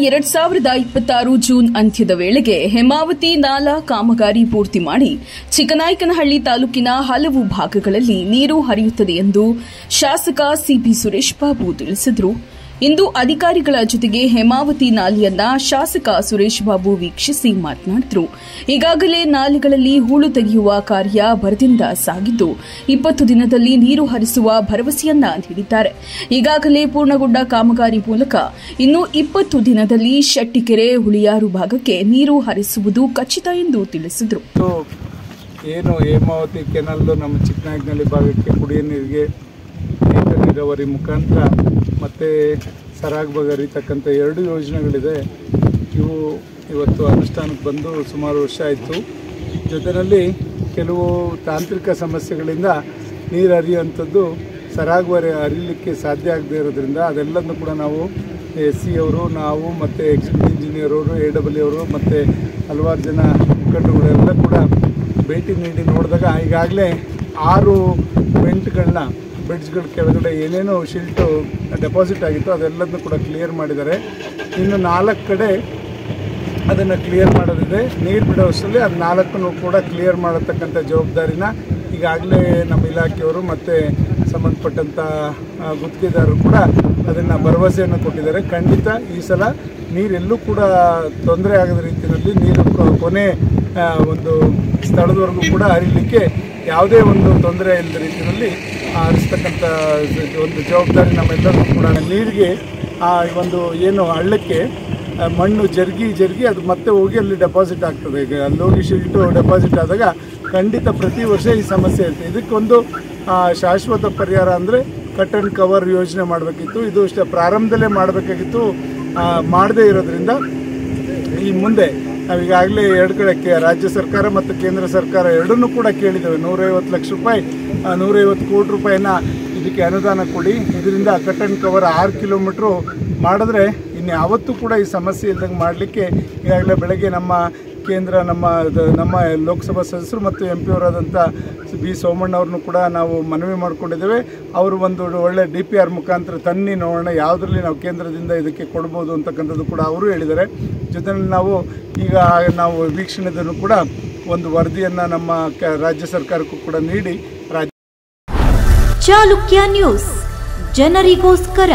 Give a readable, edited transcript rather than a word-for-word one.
2026 June ಅಂತ್ಯದ ವೇಳೆಗೆ ಹೇಮಾವತಿ ನಾಲಾ ಕಾಮಗಾರಿ ಪೂರ್ತಿ ಮಾಡಿ ಚಿಕ್ಕನಾಯಕನಹಳ್ಳಿ ತಾಲೂಕಿನ ಹಲವು ಭಾಗಗಳಲ್ಲಿ ನೀರು ಹರಿಯುತ್ತದೆ ಎಂದು ಶಾಸಕ ಸಿಪಿ ಸುರೇಶ್ ಬಾಬು ತಿಳಿಸಿದರು. ಇಂದು ಅಧಿಕಾರಿಗಳ ಜೊತೆಗೆ ಹೇಮಾವತಿ ನಾಲೆಯನ್ನ ಶಾಸಕ ಸುರೇಶ್ ಬಾಬು ವೀಕ್ಷಿಸಿ ಮಾತನಾಡಿದರು. ಈಗಾಗಲೇ ನಾಲೆಗಳಲ್ಲಿ ಹೂಳು ತೆಗೆಯುವ ಕಾರ್ಯ ಭರದಿಂದ ಸಾಗಿದ್ದು 20 ದಿನದಲ್ಲಿ ನೀರು ಹರಿಸುವ ಭರವಸೆಯನ್ನ ನೀಡಿದ್ದಾರೆ. ಈಗಾಗಲೇ ಪೂರ್ಣಗೊಂಡ ಕಾಮಗಾರಿ ಮೂಲಕ ಇನ್ನು 20 ದಿನದಲ್ಲಿ ಶೆಟ್ಟಿಕೆರೆ ಹುಳಿಯಾರು ಭಾಗಕ್ಕೆ ನೀರು ಹರಿಸುವುದು ಖಚಿತ ಎಂದು ತಿಳಿಸಿದರು. ಏನು ಹೇಮಾವತಿ ಕೆನಾಲ್ ನಮ್ಮ ಚಿಕ್ಕನಾಯಕನಹಳ್ಳಿ ಭಾಗಕ್ಕೆ ಕುಡಿಯುವ ನೀರಿಗೆ ನೀರಾವರಿ ಮುಖಾಂತರ ಮತ್ತು ಸರಾಗ್ ಭಾಗ ಹರಿತಕ್ಕಂಥ 2 ಯೋಜನೆಗಳಿದೆ. ಇವು ಇವತ್ತು ಅನುಷ್ಠಾನಕ್ಕೆ ಬಂದು ಸುಮಾರು ವರ್ಷ ಆಯಿತು. ಜೊತೆಯಲ್ಲಿ ಕೆಲವು ತಾಂತ್ರಿಕ ಸಮಸ್ಯೆಗಳಿಂದ ನೀರು ಹರಿಯುವಂಥದ್ದು ಸರಾಗ್ ಹರಿಲಿಕ್ಕೆ ಸಾಧ್ಯ ಆಗದೇ ಇರೋದ್ರಿಂದ ಅದೆಲ್ಲದನ್ನು ಕೂಡ ನಾವು SC ಅವರು, ನಾವು ಮತ್ತು ಎಕ್ಸಿಕ್ಯೂಟಿವ್ ಇಂಜಿನಿಯರ್ ಅವರು, AWE ಅವರು ಮತ್ತು ಹಲವಾರು ಜನ ಮುಖಂಡರುಗಳೆಲ್ಲ ಕೂಡ ಭೇಟಿ ನೀಡಿ ನೋಡಿದಾಗ ಈಗಾಗಲೇ 6 ವೆಂಟ್ಗಳನ್ನ ಬೆಡ್ಸ್ಗಳ ಕೆಳಗಡೆ ಏನೇನೋ ಶಿಲ್ಟು ಡೆಪಾಸಿಟ್ ಆಗಿತ್ತು ಅದೆಲ್ಲದನ್ನು ಕೂಡ ಕ್ಲಿಯರ್ ಮಾಡಿದ್ದಾರೆ. ಇನ್ನು 4 ಕಡೆ ಅದನ್ನು ಕ್ಲಿಯರ್ ಮಾಡೋದಿದೆ. ನೀರು ಬಿಡೋ ವರ್ಷದಲ್ಲಿ ಅದು 4 ಕೂಡ ಕ್ಲಿಯರ್ ಮಾಡತಕ್ಕಂಥ ಜವಾಬ್ದಾರಿನ ಈಗಾಗಲೇ ನಮ್ಮ ಇಲಾಖೆಯವರು ಮತ್ತು ಸಂಬಂಧಪಟ್ಟಂಥ ಗುತ್ತಿಗೆದಾರರು ಕೂಡ ಅದನ್ನು ಭರವಸೆಯನ್ನು ಕೊಟ್ಟಿದ್ದಾರೆ. ಖಂಡಿತ ಈ ಸಲ ನೀರೆಲ್ಲೂ ಕೂಡ ತೊಂದರೆ ಆಗದ ರೀತಿಯಲ್ಲಿ ನೀರು ಕೊನೆ ಒಂದು ಸ್ಥಳದವರೆಗೂ ಕೂಡ ಹರಿಲಿಕ್ಕೆ ಯಾವುದೇ ಒಂದು ತೊಂದರೆ ಇಲ್ಲದ ರೀತಿಯಲ್ಲಿ ಹರಿಸ್ತಕ್ಕಂಥ ಒಂದು ಜವಾಬ್ದಾರಿ ನಮ್ಮೆಲ್ಲರಿಗೂ ಕೂಡ. ನೀರಿಗೆ ಒಂದು ಏನು ಹಳ್ಳಕ್ಕೆ ಮಣ್ಣು ಜರುಗಿ ಅದು ಮತ್ತೆ ಹೋಗಿ ಅಲ್ಲಿ ಡೆಪಾಸಿಟ್ ಆಗ್ತದೆ. ಈಗ ಅಲ್ಲಿ ಹೋಗಿ ಶಿಲ್ಟು ಡೆಪಾಸಿಟ್ ಆದಾಗ ಖಂಡಿತ ಪ್ರತಿ ವರ್ಷ ಈ ಸಮಸ್ಯೆ ಇರುತ್ತೆ. ಇದಕ್ಕೊಂದು ಶಾಶ್ವತ ಪರಿಹಾರ ಅಂದರೆ ಕಟ್ ಆ್ಯಂಡ್ ಕವರ್ ಯೋಜನೆ ಮಾಡಬೇಕಿತ್ತು. ಇದು ಅಷ್ಟೇ ಪ್ರಾರಂಭದಲ್ಲೇ ಮಾಡಬೇಕಾಗಿತ್ತು, ಮಾಡದೇ ಇರೋದ್ರಿಂದ ಈ ಮುಂದೆ ನಾವೀಗಾಗಲೇ 2 ಕಡೆ ರಾಜ್ಯ ಸರ್ಕಾರ ಮತ್ತು ಕೇಂದ್ರ ಸರ್ಕಾರ ಎರಡನ್ನೂ ಕೂಡ ಕೇಳಿದ್ದೇವೆ. 150 ಲಕ್ಷ ರೂಪಾಯಿ 150 ಕೋಟಿ ರೂಪಾಯಿನ ಇದಕ್ಕೆ ಅನುದಾನ ಕೊಡಿ. ಇದರಿಂದ ಕಟ್ ಆ್ಯಂಡ್ ಕವರ್ 6 ಕಿಲೋಮೀಟ್ರು ಮಾಡಿದ್ರೆ ಇನ್ಯಾವತ್ತೂ ಕೂಡ ಈ ಸಮಸ್ಯೆ ಇಲ್ದಂಗೆ ಮಾಡಲಿಕ್ಕೆ ಈಗಾಗಲೇ ಬೆಳಗ್ಗೆ ನಮ್ಮ ನಮ್ಮ ಲೋಕಸಭಾ ಸದಸ್ಯರು ಮತ್ತು MP ಅವರಾದಂಥ ಬಿ ಸೋಮಣ್ಣವ್ರನ್ನೂ ಕೂಡ ನಾವು ಮನವಿ ಮಾಡಿಕೊಂಡಿದ್ದೇವೆ. ಅವರು ಒಂದು ಒಳ್ಳೆ DPR ಮುಖಾಂತರ ತನ್ನಿ ನೋಡೋಣ ಯಾವುದರಲ್ಲಿ ನಾವು ಕೇಂದ್ರದಿಂದ ಇದಕ್ಕೆ ಕೊಡ್ಬೋದು ಅಂತಕ್ಕಂಥದ್ದು ಕೂಡ ಅವರು ಹೇಳಿದ್ದಾರೆ. ಜೊತೆಯಲ್ಲಿ ನಾವು ವೀಕ್ಷಣೆದನ್ನು ಕೂಡ ಒಂದು ವರದಿಯನ್ನು ನಮ್ಮ ರಾಜ್ಯ ಸರ್ಕಾರಕ್ಕೂ ಕೂಡ ನೀಡಿ ಚಾಲುಕ್ಯ ನ್ಯೂಸ್ ಜನರಿಗೋಸ್ಕರ.